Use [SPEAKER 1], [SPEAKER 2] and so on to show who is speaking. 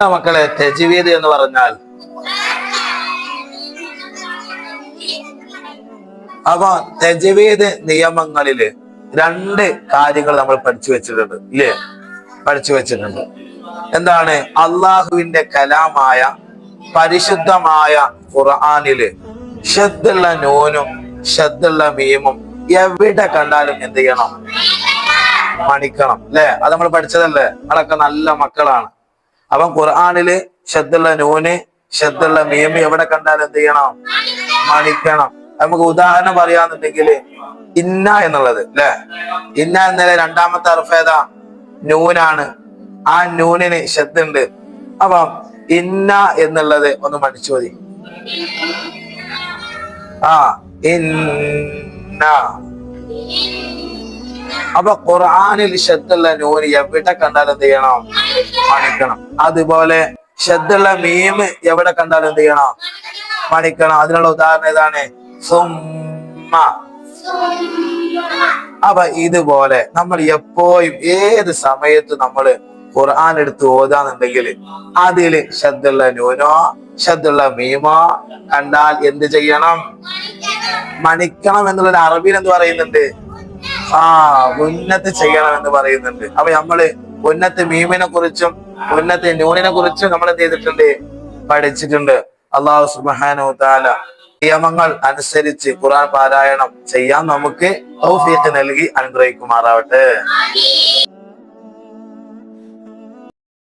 [SPEAKER 1] മക്കളെ, തജ്വീദ് എന്ന് പറഞ്ഞാൽ അപ്പൊ തജ്വീദ് നിയമങ്ങളില് രണ്ട് കാര്യങ്ങൾ നമ്മൾ പഠിച്ചു വെച്ചിട്ടുണ്ട്, ഇല്ലേ? പഠിച്ചു വെച്ചിട്ടുണ്ട്. എന്താണ്? അള്ളാഹുവിന്റെ കലാമായ പരിശുദ്ധമായ ഖുർആനില് ഷദ്ദുള്ള നൂനും ഷദ്ദുള്ള മീമും എവിടെ കണ്ടാലും എന്ത് ചെയ്യണം? മണിക്കണം, അല്ലെ? അത് നമ്മൾ പഠിച്ചതല്ലേ? നമ്മളൊക്കെ നല്ല മക്കളാണ്. അപ്പൊ ഖുർആനില് ഷദ്ദുള്ള നൂന് ഷദ്ദുള്ള മീമ് എവിടെ കണ്ടാലും എന്ത് ചെയ്യണം? മണിക്കണം. നമുക്ക് ഉദാഹരണം പറയാന്നുണ്ടെങ്കിൽ ഇന്ന എന്നുള്ളത്, അല്ലെ? ഇന്ന എന്നതിലെ രണ്ടാമത്തെ അർഫ് ഏതാ? നൂനാണ്. ആ നൂനിന് ഷദ്ദുണ്ട്. അപ്പൊ ഇന്ന എന്നുള്ളത് ഒന്ന് മടിച്ചു മതി. ഇന്ന. അപ്പൊ ഖുർആനിൽ ഷദ്ദുള്ള നൂന് എവിടെ കണ്ടാലും എന്ത് ചെയ്യണം? മണിക്കണം. അതുപോലെ ഷദ്ദുള്ള മീമ് എവിടെ കണ്ടാലും എന്ത് ചെയ്യണം? മണിക്കണം. അതിനുള്ള ഉദാഹരണം ഏതാണ്? സുമ്മ. അപ്പൊ ഇതുപോലെ നമ്മൾ എപ്പോഴും ഏത് സമയത്തും നമ്മള് ഖുർആൻ എടുത്ത് ഓതാന്നുണ്ടെങ്കിൽ അതില് ഷദ്ദുള്ള നൂനോ ഷദ്ദുള്ള മീമോ കണ്ടാൽ എന്ത് ചെയ്യണം? മണിക്കണം എന്നുള്ളത് അറബിയിൽ എന്ത് പറയുന്നുണ്ട്? ഉന്നത്ത് ചെയ്യണം എന്ന് പറയുന്നുണ്ട്. അപ്പൊ നമ്മള് ഉന്നത്ത് മീമിനെ കുറിച്ചും ഉന്നത്ത് നൂനിനെ കുറിച്ചും നമ്മൾ എന്ത് ചെയ്തിട്ടുണ്ട്? പഠിച്ചിട്ടുണ്ട്. അല്ലാഹു സുബ്ഹാനഹു തആല നിയമങ്ങൾ അനുസരിച്ച് ഖുർആൻ പാരായണം ചെയ്യാൻ നമുക്ക് തൗഫീഖ് നൽകി അനുഗ്രഹിക്കുമാറാവട്ടെ.